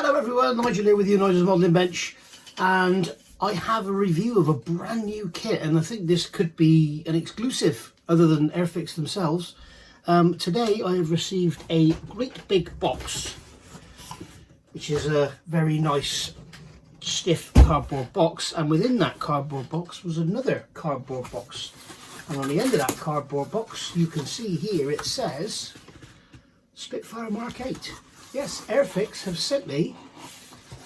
Hello everyone, Nigel here with you, Nigel's Modelling Bench, and I have a review of a brand new kit, and I think this could be an exclusive other than Airfix themselves. Today I have received a great big box, which is a very nice stiff cardboard box, and within that cardboard box was another cardboard box, and on the end of that cardboard box you can see here it says Spitfire Mk.VIII. Yes, Airfix have sent me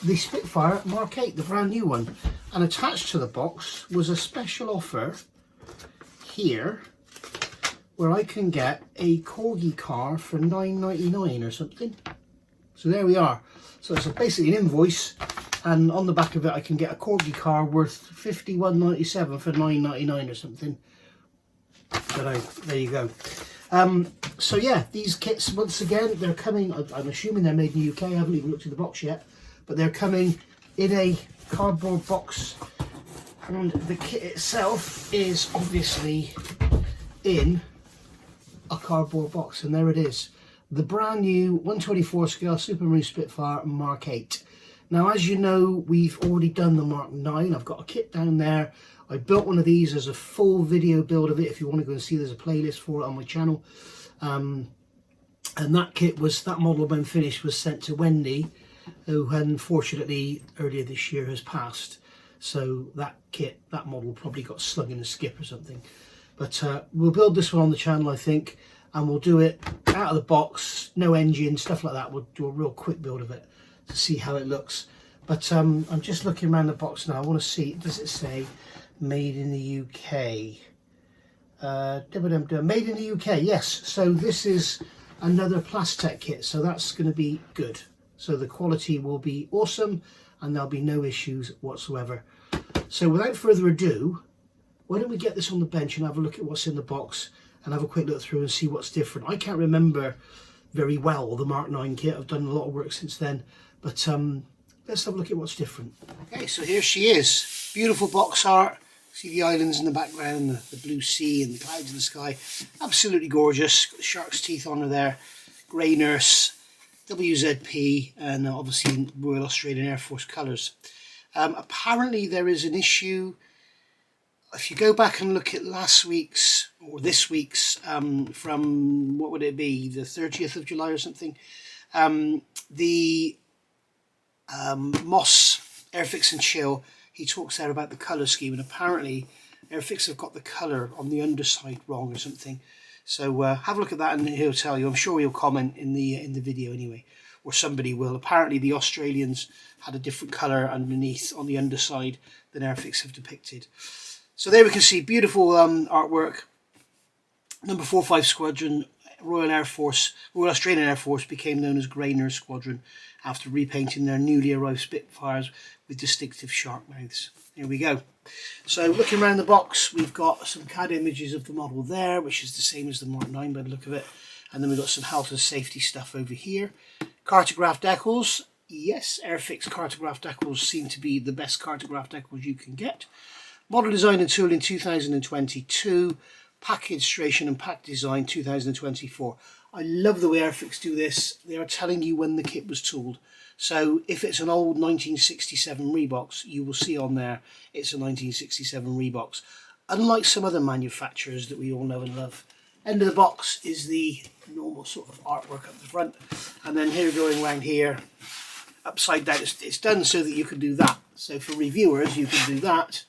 the Spitfire Mk.VIII, the brand new one, and attached to the box was a special offer here where I can get a corgi car for $9.99 or something. So there we are. So it's basically an invoice, and on the back of it I can get a corgi car worth $51.97 for $9.99 or something. But there you go. So yeah, these kits, once again, they're coming, I'm assuming they're made in the UK, I haven't even looked at the box yet, but they're coming in a cardboard box, and the kit itself is obviously in a cardboard box, and there it is. The brand new 124 scale Supermarine Spitfire Mk.VIII. Now, as you know, we've already done the Mk.IX. I've got a kit down there. I built one of these as a full video build of it. If you want to go and see, there's a playlist for it on my channel. And that kit was, that model when finished was sent to Wendy, who unfortunately earlier this year has passed. So that kit, that model probably got slung in a skip or something. But we'll build this one on the channel, I think, and we'll do it out of the box, no engine, stuff like that. We'll do a real quick build of it to see how it looks. But I'm just looking around the box now. I want to see, does it say made in the UK? Made in the UK, yes. So this is another Plastech kit, so that's going to be good. So the quality will be awesome and there'll be no issues whatsoever. So without further ado, why don't we get this on the bench and have a look at what's in the box and have a quick look through and see what's different. I can't remember very well the Mk.IX kit. I've done a lot of work since then, but let's have a look at what's different. Okay, so here she is. Beautiful box art. See the islands in the background, the blue sea and the clouds in the sky. Absolutely gorgeous. Got the shark's teeth on her there. Grey Nurse, WZP, and obviously in Royal Australian Air Force colours. Apparently there is an issue. If you go back and look at last week's or this week's, from what would it be, the 30th of July or something, the Moss Airfix and Chill, he talks there about the colour scheme, and apparently Airfix have got the colour on the underside wrong or something. So have a look at that and he'll tell you. I'm sure he'll comment in the video anyway, or somebody will. Apparently the Australians had a different colour underneath on the underside than Airfix have depicted. So there we can see beautiful artwork. Number 45 Squadron, Royal Australian Air Force became known as Grey Nurse Squadron after repainting their newly arrived Spitfires with distinctive shark mouths. Here we go. So looking around the box, we've got some CAD images of the model there, which is the same as the Mk.IX by the look of it. And then we've got some health and safety stuff over here. Cartograph decals. Yes, Airfix cartograph decals seem to be the best cartograph decals you can get. Model design and tool in 2022. Pack illustration and pack design 2024. I love the way Airfix do this. They are telling you when the kit was tooled. So if it's an old 1967 Reeboks, you will see on there it's a 1967 Reeboks. Unlike some other manufacturers that we all know and love. End of the box is the normal sort of artwork up the front. And then here going around here, upside down, it's done so that you can do that. So for reviewers, you can do that.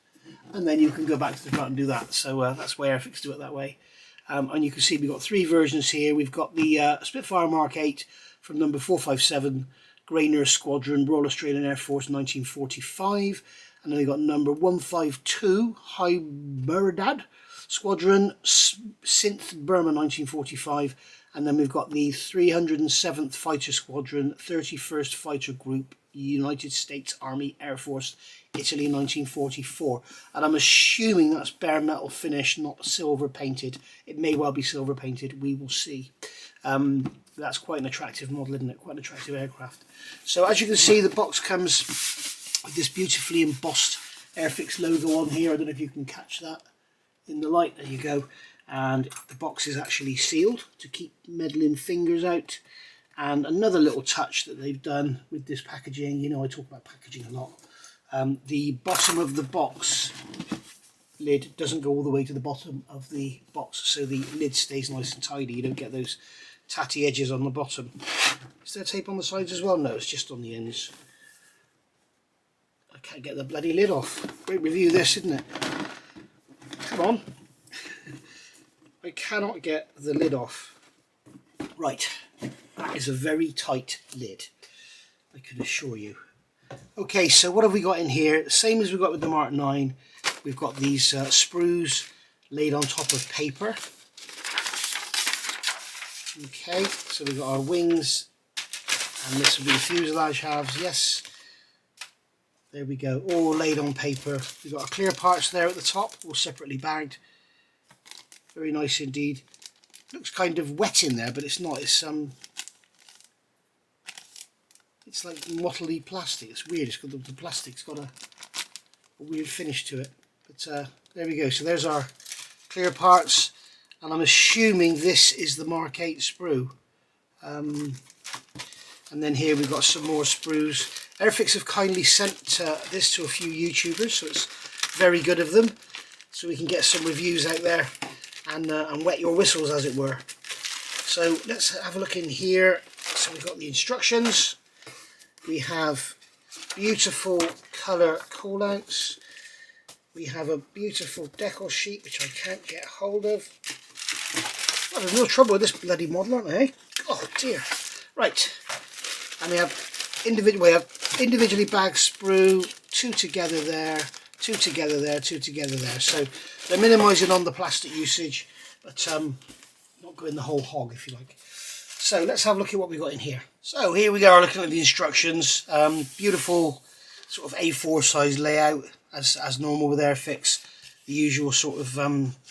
And then you can go back to the front and do that. So that's why Airfix do it that way. And you can see we've got three versions here. We've got the Spitfire Mk.VIII from number 457, Grey Nurse Squadron, Royal Australian Air Force 1945. And then we've got number 152, Hyderabad Squadron, Synth Burma 1945. And then we've got the 307th Fighter Squadron, 31st Fighter Group, United States Army Air Force, Italy 1944. And I'm assuming that's bare metal finish, not silver painted. It may well be silver painted, we will see. That's quite an attractive model, isn't it? Quite an attractive aircraft. So as you can see, the box comes with this beautifully embossed Airfix logo on here. I don't know if you can catch that in the light. There you go. And the box is actually sealed to keep meddling fingers out. And another little touch that they've done with this packaging, you know I talk about packaging a lot, the bottom of the box lid doesn't go all the way to the bottom of the box, so the lid stays nice and tidy. You don't get those tatty edges on the bottom. Is there tape on the sides as well? No, it's just on the ends. I can't get the bloody lid off. Great review this, isn't it? Come on. I cannot get the lid off. Right, that is a very tight lid, I can assure you. Okay, so what have we got in here? Same as we got with the Mk.IX. We've got these sprues laid on top of paper. Okay, so we've got our wings, and this will be the fuselage halves. Yes, there we go, all laid on paper. We've got our clear parts there at the top, all separately bagged. Very nice indeed. Looks kind of wet in there, but it's not. It's like mottly plastic. It's weird. It's got the plastic's got a weird finish to it. But there we go. So there's our clear parts, and I'm assuming this is the Mk.VIII sprue. And then here we've got some more sprues. Airfix have kindly sent this to a few YouTubers, so it's very good of them. So we can get some reviews out there and wet your whistles, as it were. So let's have a look in here. So we've got the instructions. We have beautiful colour callouts. We have a beautiful decal sheet, which I can't get hold of. Oh, there's no trouble with this bloody model, aren't there? Oh dear. Right. And we have individually bagged sprue, two together there, two together there, two together there. So they're minimising on the plastic usage, but not going the whole hog, if you like. So let's have a look at what we've got in here. So here we are looking at the instructions. Beautiful sort of A4 size layout, as normal with Airfix. The usual sort of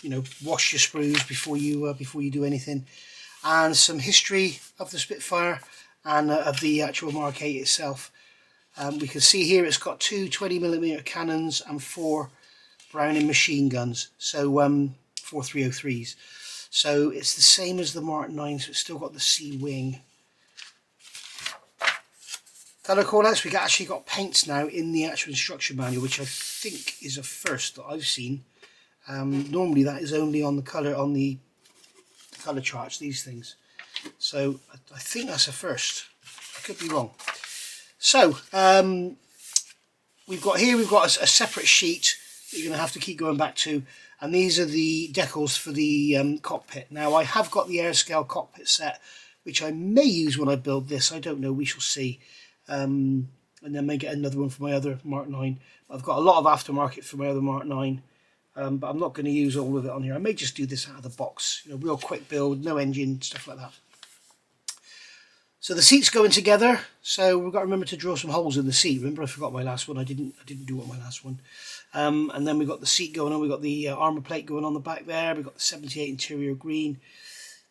you know, wash your sprues before you do anything, and some history of the Spitfire and of the actual Mk.VIII itself. We can see here it's got two 20mm cannons and 4 Browning machine guns, so 4 303s. So it's the same as the Mk.IX, so it's still got the C wing. Colour callouts, we actually got paints now in the actual instruction manual, which I think is a first that I've seen. Normally that is only on the colour charts, these things. So I think that's a first. I could be wrong. So we've got a separate sheet that you're going to have to keep going back to, and these are the decals for the cockpit. Now I have got the Airscale cockpit set, which I may use when I build this. I don't know, we shall see. And then may get another one for my other Mk.IX. I've got a lot of aftermarket for my other Mk.IX, but I'm not going to use all of it on here. I may just do this out of the box, you know, real quick build, no engine, stuff like that. So the seat's going together, so we've got to remember to drill some holes in the seat. Remember, I forgot my last one. I didn't do it on my last one. And then we've got the seat going on. We've got the armour plate going on the back there. We've got the 78 interior green.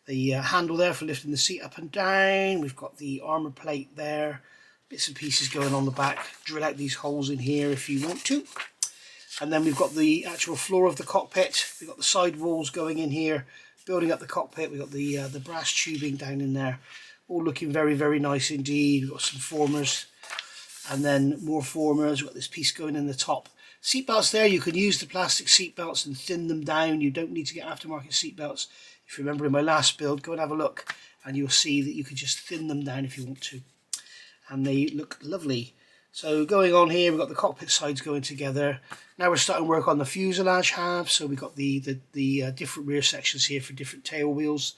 The handle there for lifting the seat up and down. We've got the armour plate there. Bits and pieces going on the back. Drill out these holes in here if you want to. And then we've got the actual floor of the cockpit. We've got the side walls going in here, building up the cockpit. We've got the brass tubing down in there. All looking very, very nice indeed. We've got some formers and then more formers. We've got this piece going in the top. Seat belts there, you can use the plastic seat belts and thin them down. You don't need to get aftermarket seat belts. If you remember in my last build, go and have a look and you'll see that you can just thin them down if you want to. And they look lovely. So going on here, we've got the cockpit sides going together. Now we're starting work on the fuselage halves. So we've got the different rear sections here for different tail wheels.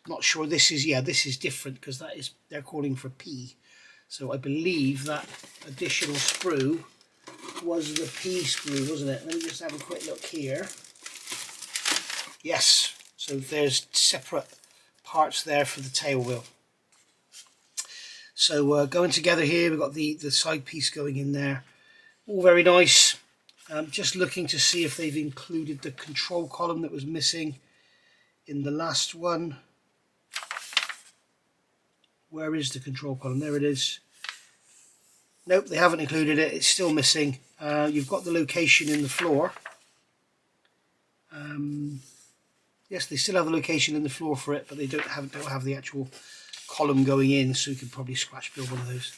Not sure, this is different because they're calling for P. So I believe that additional sprue was the P sprue, wasn't it? Let me just have a quick look here. Yes, so there's separate parts there for the tail wheel. So going together here, we've got the side piece going in there. All very nice. Just looking to see if they've included the control column that was missing in the last one. Where is the control column? There it is. Nope, they haven't included it. It's still missing. You've got the location in the floor. Yes, they still have the location in the floor for it, but they don't have the actual column going in, so we could probably scratch build one of those.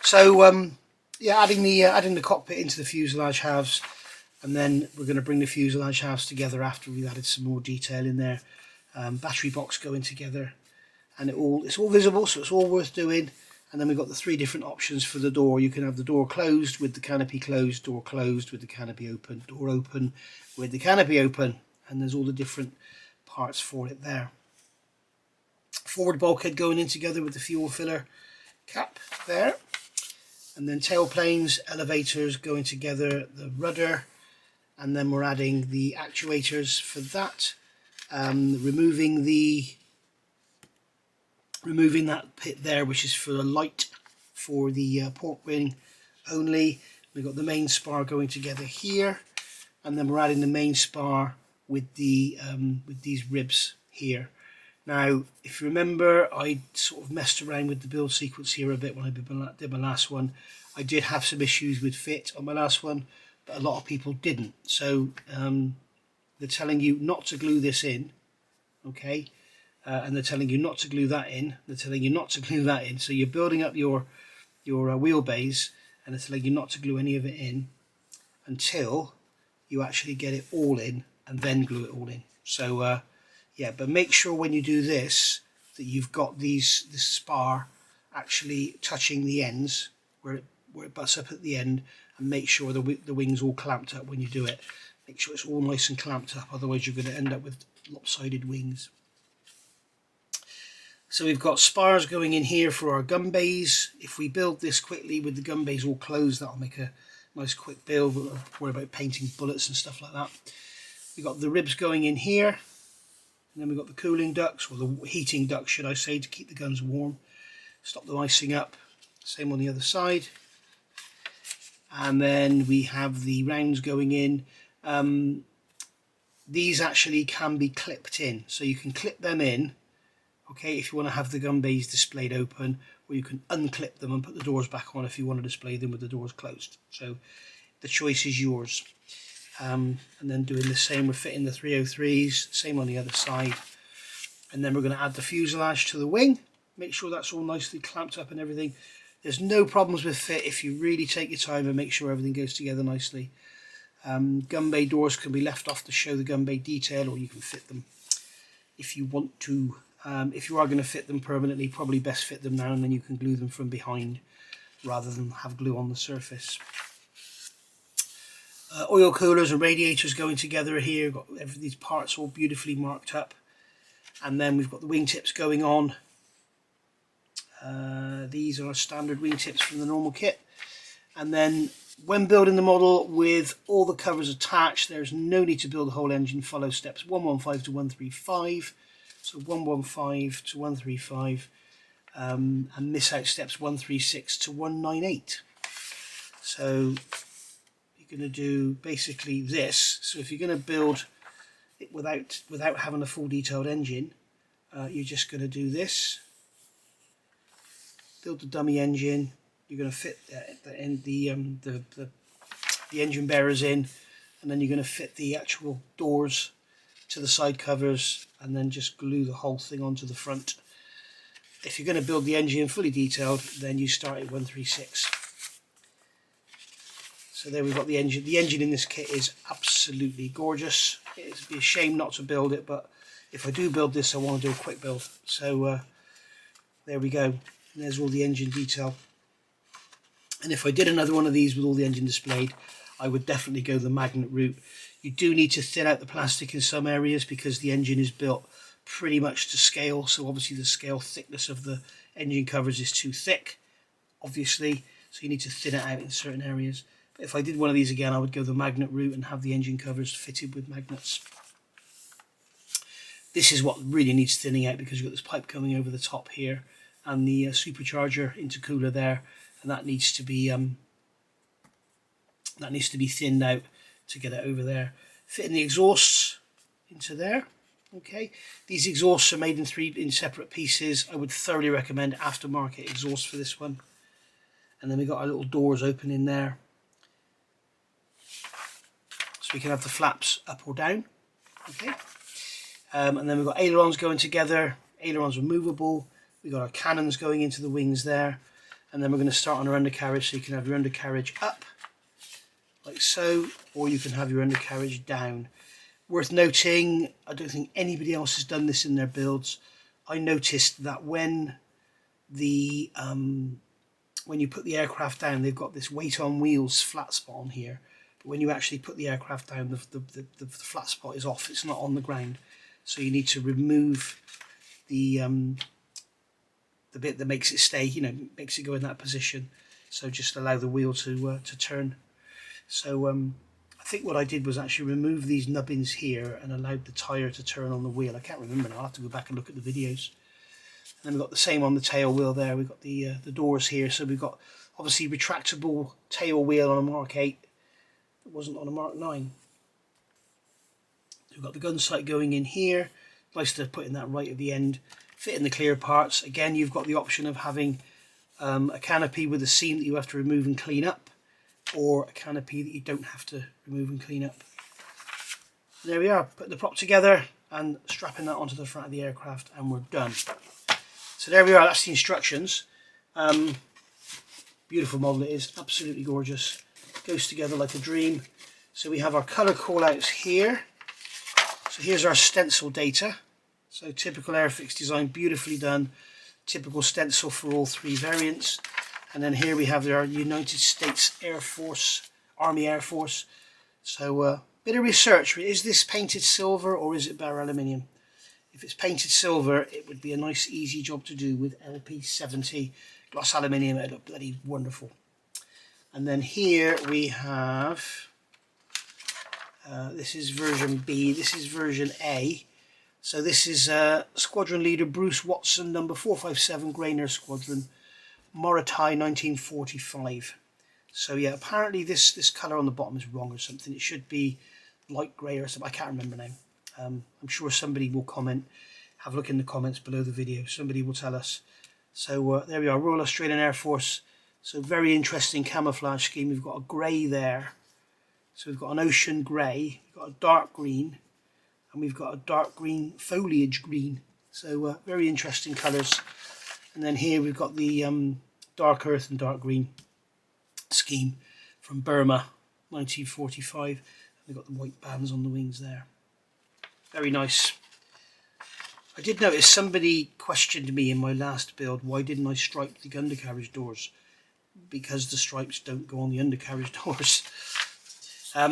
So yeah, adding the cockpit into the fuselage halves, and then we're going to bring the fuselage halves together after we've added some more detail in there. Battery box going together, and it's all visible, so it's all worth doing. And then we've got the 3 different options for the door. You can have the door closed with the canopy closed, door closed with the canopy open, door open with the canopy open, and there's all the different parts for it there. Forward bulkhead going in together with the fuel filler cap there, and then tailplanes, elevators going together, the rudder, and then we're adding the actuators for that, removing that pit there, which is for the light for the port wing only. We've got the main spar going together here, and then we're adding the main spar with the with these ribs here. Now, if you remember, I sort of messed around with the build sequence here a bit when I did my last one. I did have some issues with fit on my last one, but a lot of people didn't. So they're telling you not to glue this in, okay? And they're telling you not to glue that in. They're telling you not to glue that in. So you're building up your wheelbase, and they're telling you not to glue any of it in until you actually get it all in, and then glue it all in. So yeah, but make sure when you do this that you've got this spar actually touching the ends where it butts up at the end, and make sure the wing's all clamped up when you do it. Make sure it's all nice and clamped up, otherwise you're going to end up with lopsided wings. So we've got spars going in here for our gun bays. If we build this quickly with the gun bays all closed, that'll make a nice quick build. We'll worry about painting bullets and stuff like that. We've got the ribs going in here, and then we've got the cooling ducts, or the heating ducts should I say, to keep the guns warm, stop them icing up. Same on the other side. And then we have the rounds going in. These actually can be clipped in, so you can clip them in, okay, if you want to have the gun bays displayed open, or you can unclip them and put the doors back on if you want to display them with the doors closed. So the choice is yours. And then doing the same, we're fitting the 303s, same on the other side. And then we're going to add the fuselage to the wing, make sure that's all nicely clamped up and everything. There's no problems with fit if you really take your time and make sure everything goes together nicely. Gun bay doors can be left off to show the gun bay detail, or you can fit them if you want to. If you are going to fit them permanently, probably best fit them now, and then you can glue them from behind rather than have glue on the surface. Oil coolers and radiators going together here. Got these parts all beautifully marked up, and then we've got the wingtips going on. These are standard wingtips from the normal kit, and then when building the model with all the covers attached, there's no need to build the whole engine. Follow steps 115 to 135. So 115 to 135, and miss out steps 136 to 198. So you're going to do basically this. So if you're going to build it without having a full detailed engine, you're just going to do this. Build the dummy engine. You're going to fit the engine bearers in, and then you're going to fit the actual doors to the side covers, and then just glue the whole thing onto the front. If you're going to build the engine fully detailed, then you start at 136. So there we've got the engine. The engine in this kit is absolutely gorgeous. It'd be a shame not to build it, but if I do build this, I want to do a quick build. So there we go. And there's all the engine detail. And if I did another one of these with all the engine displayed, I would definitely go the magnet route. You do need to thin out the plastic in some areas because the engine is built pretty much to scale. So obviously the scale thickness of the engine covers is too thick, obviously. So you need to thin it out in certain areas. But if I did one of these again, I would go the magnet route and have the engine covers fitted with magnets. This is what really needs thinning out, because you've got this pipe coming over the top here and the supercharger intercooler there, and that needs to be thinned out to get it over there. Fitting the exhausts into there. Okay, these exhausts are made in separate pieces. I would thoroughly recommend aftermarket exhaust for this one. And then we've got our little doors open in there, so we can have the flaps up or down. Okay, and then we've got ailerons going together. Ailerons removable. We've got our cannons going into the wings there, and then we're going to start on our undercarriage, so you can have your undercarriage up, like so, or you can have your undercarriage down. Worth noting, I don't think anybody else has done this in their builds. I noticed that when you put the aircraft down, they've got this weight on wheels flat spot on here, but when you actually put the aircraft down, the flat spot is off, it's not on the ground. So you need to remove the bit that makes it stay, makes it go in that position. So just allow the wheel to turn. So I think what I did was actually remove these nubbins here and allowed the tyre to turn on the wheel. I can't remember now, I'll have to go back and look at the videos. And then we've got the same on the tail wheel there. We've got the doors here, so we've got obviously retractable tail wheel on a Mk.VIII. It wasn't on a Mk.IX. We've got the gun sight going in here. Nice to put in that right at the end. Fit in the clear parts. Again, you've got the option of having a canopy with a seam that you have to remove and clean up, or a canopy that you don't have to remove and clean up. And there we are, putting the prop together and strapping that onto the front of the aircraft, and we're done. So there we are, that's the instructions. Beautiful model it is, absolutely gorgeous. Goes together like a dream. So we have our colour callouts here. So here's our stencil data. So typical Airfix design, beautifully done. Typical stencil for all three variants. And then here we have our United States Air Force, Army Air Force. So bit of research, is this painted silver or is it bare aluminium? If it's painted silver, it would be a nice easy job to do with LP70 gloss aluminium. It'd look bloody wonderful. And then here we have, this is version B, this is version A. So this is Squadron Leader Bruce Watson, number 457, Grainer Squadron, Moritai 1945. So yeah, apparently this colour on the bottom is wrong or something. It should be light grey or something. I can't remember now. I'm sure somebody will comment. Have a look in the comments below the video. Somebody will tell us. So there we are, Royal Australian Air Force. So very interesting camouflage scheme. We've got a grey there. So we've got an ocean grey. We've got a dark green. And we've got a dark green foliage green. So very interesting colours. And then here we've got the dark earth and dark green scheme from Burma, 1945. We've got the white bands on the wings there. Very nice. I did notice somebody questioned me in my last build, why didn't I stripe the undercarriage doors? Because the stripes don't go on the undercarriage doors. So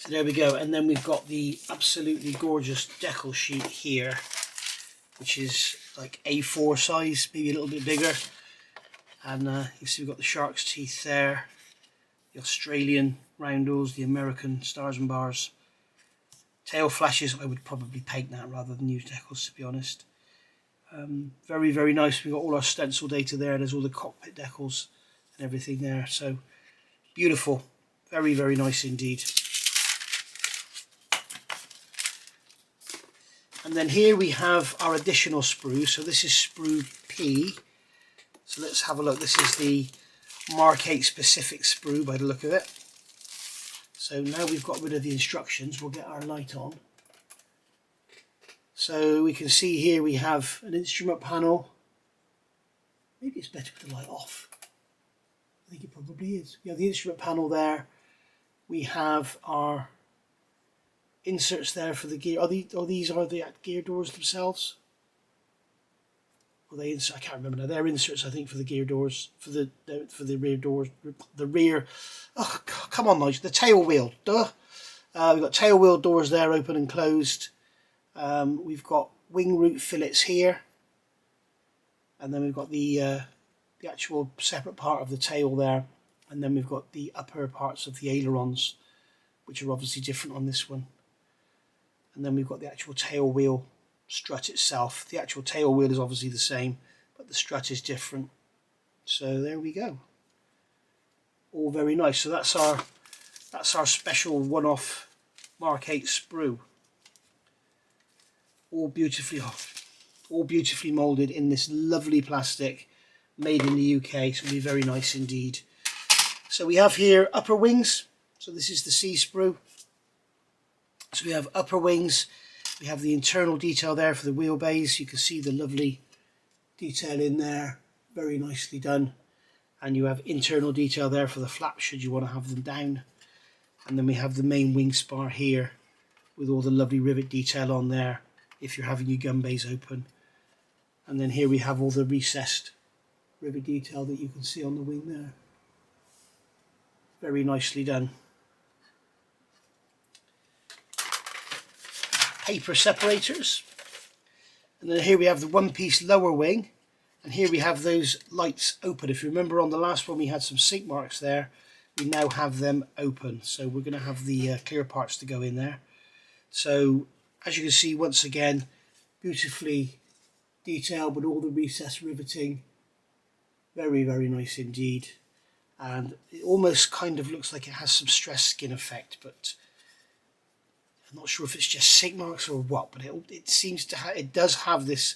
there we go. And then we've got the absolutely gorgeous decal sheet here, which is like A4 size, maybe a little bit bigger. And you see we've got the shark's teeth there, the Australian roundels, the American stars and bars. Tail flashes, I would probably paint that rather than use decals, to be honest. Very, very nice. We've got all our stencil data there. There's all the cockpit decals and everything there. So beautiful. Very, very nice indeed. And then here we have our additional sprue. So this is sprue P. So let's have a look. This is the Mk.VIII specific sprue by the look of it. So now we've got rid of the instructions, we'll get our light on. So we can see here we have an instrument panel. Maybe it's better with the light off. I think it probably is. We have the instrument panel there. We have our inserts there for the gear. These are the gear doors themselves? Or they insert, I can't remember now. They're inserts, I think, for the gear doors, for the rear doors, the rear. Oh, come on, Nigel. The tail wheel. Duh. We've got tail wheel doors there, open and closed. We've got wing root fillets here, and then we've got the actual separate part of the tail there, and then we've got the upper parts of the ailerons, which are obviously different on this one. And then we've got the actual tail wheel strut itself. The actual tail wheel is obviously the same, but the strut is different. So there we go. All very nice. So that's our special one-off Mk.VIII sprue. All beautifully moulded in this lovely plastic, made in the UK. So it'll be very nice indeed. So we have here upper wings. So this is the C sprue. So we have upper wings, We have the internal detail there for the wheelbase. You can see the lovely detail in there, very nicely done. And you have internal detail there for the flaps should you want to have them down. And then we have the main wing spar here with all the lovely rivet detail on there if you're having your gun bays open. And then here we have all the recessed rivet detail that you can see on the wing there. Very nicely done. Paper separators. And then here we have the one-piece lower wing. And here we have those lights open. If you remember on the last one we had some sink marks there. We now have them open. So we're going to have the clear parts to go in there. So as you can see, once again, beautifully detailed with all the recessed riveting. Very, very nice indeed. And it almost kind of looks like it has some stress skin effect, but I'm not sure if it's just sink marks or what, but it seems to have, it does have this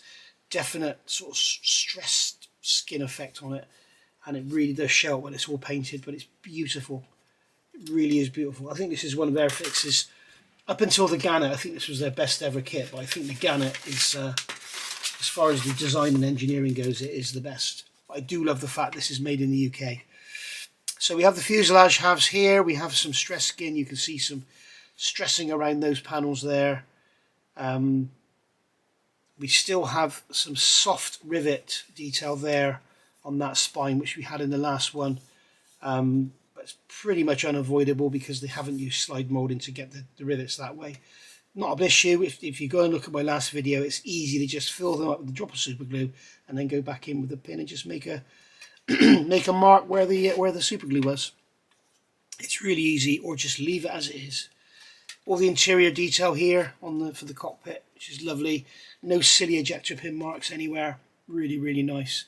definite sort of stressed skin effect on it, and it really does show when it's all painted, but it's beautiful. It really is beautiful. I think this is one of Airfix's, up until the Gannet, I think this was their best ever kit, but I think the Gannet is, as far as the design and engineering goes, it is the best. But I do love the fact this is made in the UK. So we have the fuselage halves here, we have some stress skin, you can see some stressing around those panels there. We still have some soft rivet detail there on that spine, which we had in the last one. But it's pretty much unavoidable because they haven't used slide molding to get the rivets that way. Not an issue. If you go and look at my last video, it's easy to just fill them up with a drop of super glue and then go back in with the pin and just make a make a mark where the super glue was. It's really easy, or just leave it as it is. All the interior detail here for the cockpit, which is lovely. No silly ejector pin marks anywhere. Really, really nice.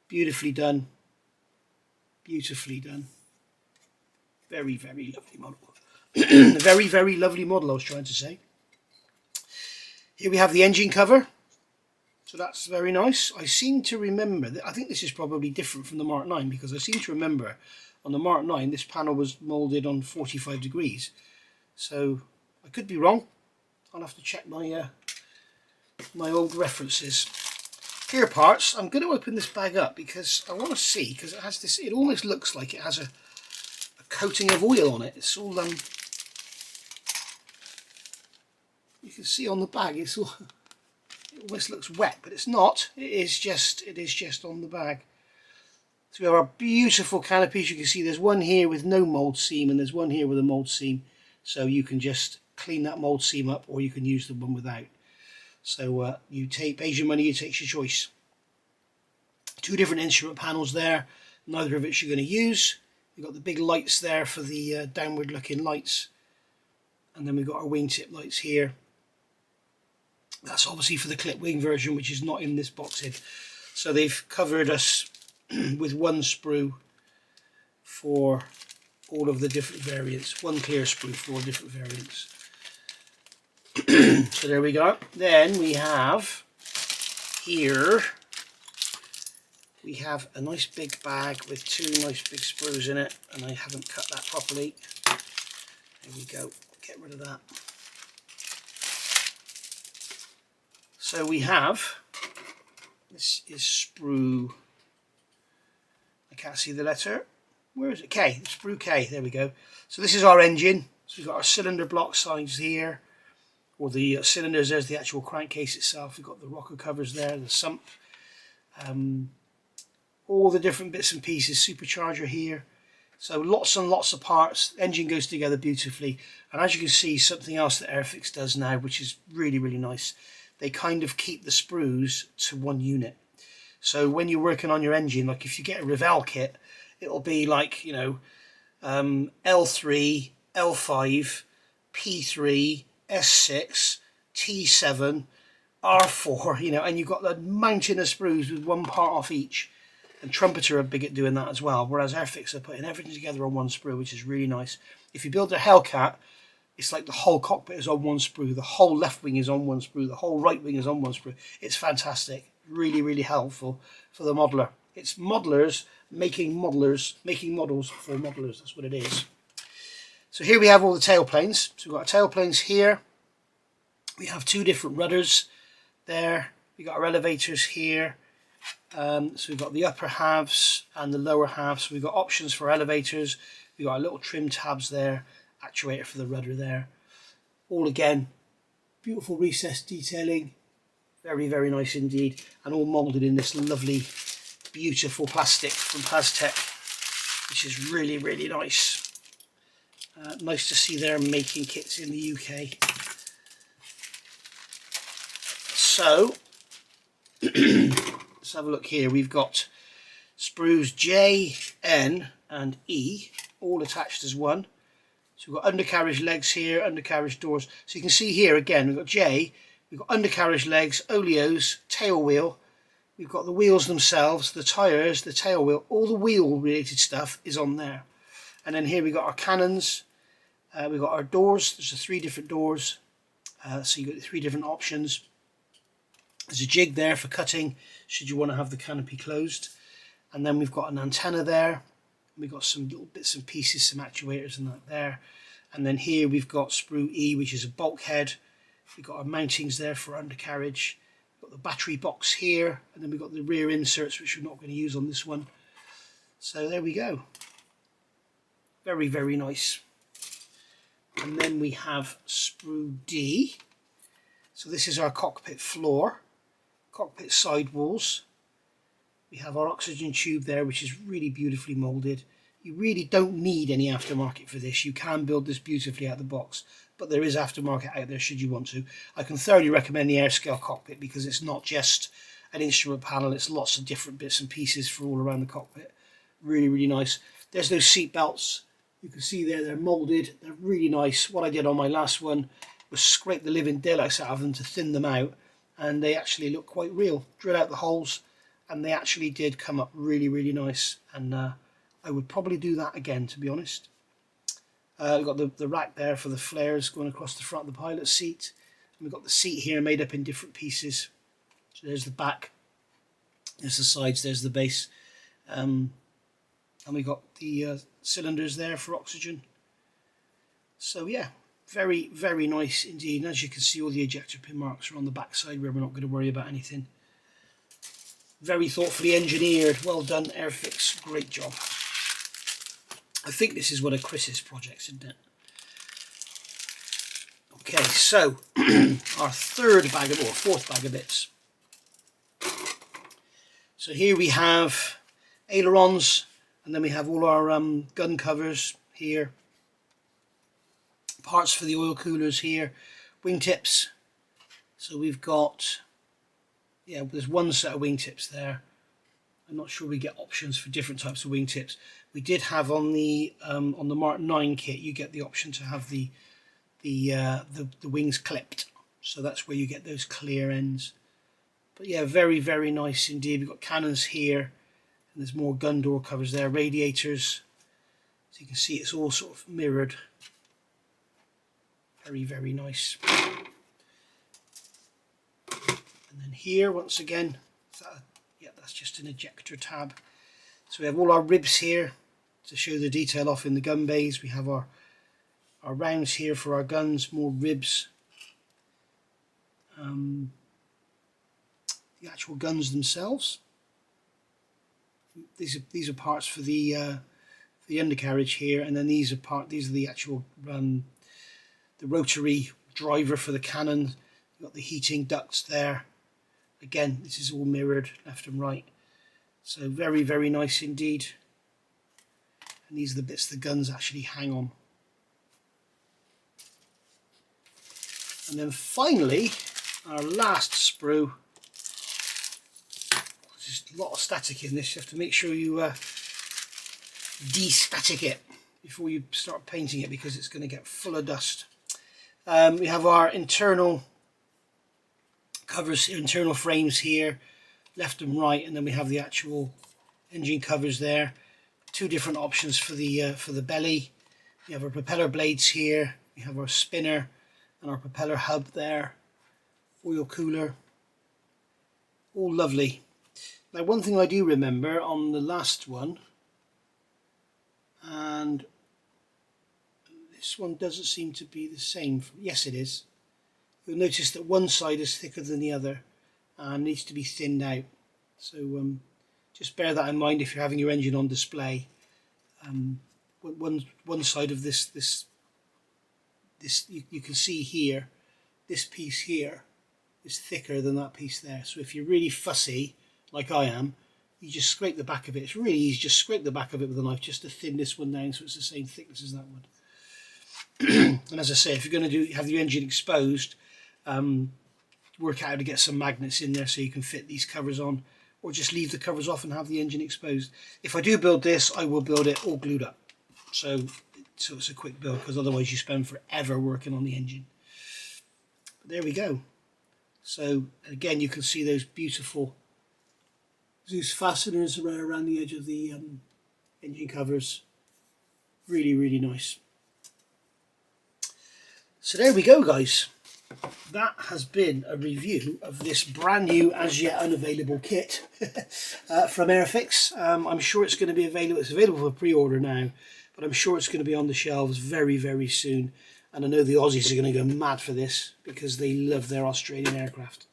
Beautifully done. Beautifully done. Very, very lovely model. Very, very lovely model, I was trying to say. Here we have the engine cover. So that's very nice. I seem to remember that, I think this is probably different from the Mk.IX, because I seem to remember on the Mk.IX this panel was moulded on 45 degrees. So I could be wrong. I'll have to check my my old references. Clear parts. I'm going to open this bag up because I want to see, because it has this, it almost looks like it has a coating of oil on it. It's all you can see on the bag, it's all, it almost looks wet, but it's not. It is just on the bag. So we have our beautiful canopies. You can see there's one here with no mould seam and there's one here with a mould seam. So you can just clean that mould seam up, or you can use the one without. So you pays your money, you take your choice. Two different instrument panels there, neither of which you're going to use. We've got the big lights there for the downward looking lights. And then we've got our wingtip lights here. That's obviously for the clip wing version, which is not in this box here. So they've covered us with one sprue for all of the different variants. One clear sprue for all different variants. So there we go. Then we have here, we have a nice big bag with two nice big sprues in it, and I haven't cut that properly. There we go. Get rid of that. So we have, this is sprue, I can't see the letter, where is it? K, sprue K, there we go. So this is our engine. So we've got our cylinder block sides here, or the cylinders, there's the actual crankcase itself. We've got the rocker covers there, the sump, all the different bits and pieces, supercharger here. So lots and lots of parts. Engine goes together beautifully. And as you can see, something else that Airfix does now, which is really, really nice, they kind of keep the sprues to one unit. So when you're working on your engine, like if you get a Revell kit, it'll be like, you know, L3, L5, P3, S6, T7, R4, you know, and you've got the mountain of sprues with one part off each. And Trumpeter are big at doing that as well, whereas Airfix are putting everything together on one sprue, which is really nice. If you build a Hellcat, it's like the whole cockpit is on one sprue, the whole left wing is on one sprue, the whole right wing is on one sprue. It's fantastic, really, really helpful for the modeler. It's modelers making models for modelers, that's what it is. So here we have all the tailplanes. So we've got our tailplanes here. We have two different rudders there. We got our elevators here. So we've got the upper halves and the lower halves. We've got options for elevators. We've got our little trim tabs there, actuator for the rudder there. All again, beautiful recessed detailing. Very, very nice indeed. And all moulded in this lovely, beautiful plastic from Plastech, which is really, really nice. Nice to see they're making kits in the UK. So, let's have a look here. We've got sprues J, N and E all attached as one. So we've got undercarriage legs here, undercarriage doors. So you can see here again, we've got J, we've got undercarriage legs, oleos, tail wheel. We've got the wheels themselves, the tyres, the tail wheel, all the wheel related stuff is on there. And then here we've got our cannons, we've got our doors. There's 3 different doors, so you've got 3 different options. There's a jig there for cutting should you want to have the canopy closed. And then we've got an antenna there. We've got some little bits and pieces, some actuators and that there. And then here we've got sprue E, which is a bulkhead. We've got our mountings there for undercarriage. We've got the battery box here, and then we've got the rear inserts, which we're not going to use on this one. So there we go. Very, very nice. And then we have sprue D. So this is our cockpit floor, cockpit sidewalls. We have our oxygen tube there, which is really beautifully moulded. You really don't need any aftermarket for this. You can build this beautifully out of the box, but there is aftermarket out there should you want to. I can thoroughly recommend the Airscale cockpit because it's not just an instrument panel, it's lots of different bits and pieces for all around the cockpit. Really, really nice. There's those seat belts. You can see there, they're moulded. They're really nice. What I did on my last one was scrape the living daylights out of them to thin them out, and they actually look quite real. Drill out the holes, and they actually did come up really, really nice. And I would probably do that again, to be honest. We've got the rack there for the flares going across the front of the pilot seat. And we've got the seat here made up in different pieces. So there's the back, there's the sides, there's the base. And we've got the cylinders there for oxygen. So yeah, very, very nice indeed. And as you can see, all the ejector pin marks are on the back side where we're not going to worry about anything. Very thoughtfully engineered. Well done, Airfix. Great job. I think this is one of Chris's projects, isn't it? Okay, so our fourth bag of bits. So here we have ailerons, and then we have all our gun covers here. Parts for the oil coolers here. Wingtips. So we've got, yeah, there's one set of wingtips there. I'm not sure we get options for different types of wingtips. We did have on the Mk.IX kit, you get the option to have the wings clipped. So that's where you get those clear ends. But yeah, very, very nice indeed. We've got cannons here, and there's more gun door covers there, radiators. So you can see it's all sort of mirrored. Very, very nice. And then here, once again, yeah, that's just an ejector tab. So we have all our ribs here to show the detail off in the gun bays. We have our rounds here for our guns, more ribs. The actual guns themselves. These are parts for the undercarriage here, and then these are the actual the rotary driver for the cannon. You've got the heating ducts there. Again, this is all mirrored left and right. So very, very nice indeed. And these are the bits the guns actually hang on. And then finally, our last sprue. There's just a lot of static in this. You have to make sure you de-static it before you start painting it, because it's going to get full of dust. We have our internal covers, internal frames here, left and right, and then we have the actual engine covers there. 2 different options for the belly. We have our propeller blades here. We have our spinner and our propeller hub there. Oil cooler. All lovely. Now, one thing I do remember on the last one, and this one doesn't seem to be the same. Yes, it is. you'll notice that one side is thicker than the other and needs to be thinned out. So just bear that in mind if you're having your engine on display. One side of this you can see here, this piece here is thicker than that piece there. So if you're really fussy, like I am, you just scrape the back of it. It's really easy, just scrape the back of it with a knife just to thin this one down so it's the same thickness as that one. And as I say, if you're going to have the engine exposed, work out how to get some magnets in there so you can fit these covers on, or just leave the covers off and have the engine exposed. If I do build this, I will build it all glued up. So it's a quick build, because otherwise you spend forever working on the engine. But there we go. So again, you can see those beautiful Zeus fasteners around the edge of the engine covers. Really, really nice. So there we go, guys. That has been a review of this brand new, as yet unavailable kit from Airfix. I'm sure it's going to be available. It's available for pre-order now, but I'm sure it's going to be on the shelves very, very soon. And I know the Aussies are going to go mad for this because they love their Australian aircraft.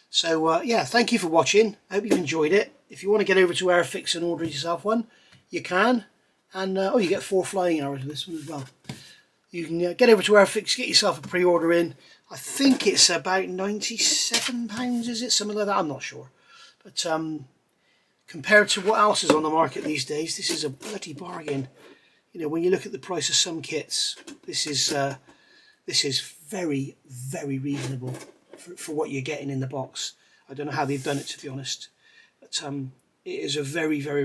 So yeah, thank you for watching. I hope you enjoyed it. If you want to get over to Airfix and order yourself one, you can. And oh, you get 4 flying hours with this one as well. You can get over to Airfix, get yourself a pre-order in. I think it's about £97, is it? Something like that, I'm not sure. But compared to what else is on the market these days, this is a bloody bargain. You know, when you look at the price of some kits, this is very, very reasonable for what you're getting in the box. I don't know how they've done it, to be honest. But it is a very, very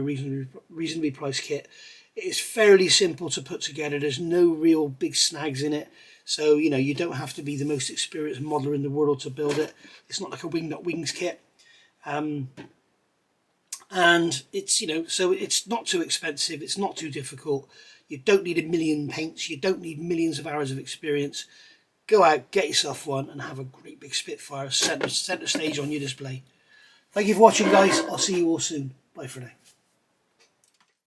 reasonably priced kit. It is fairly simple to put together. There's no real big snags in it. So, you know, you don't have to be the most experienced modeler in the world to build it. It's not like a Wing.Wings kit. And it's, you know, so it's not too expensive. It's not too difficult. You don't need a million paints. You don't need millions of hours of experience. Go out, get yourself one, and have a great big Spitfire center stage on your display. Thank you for watching, guys. I'll see you all soon. Bye for now.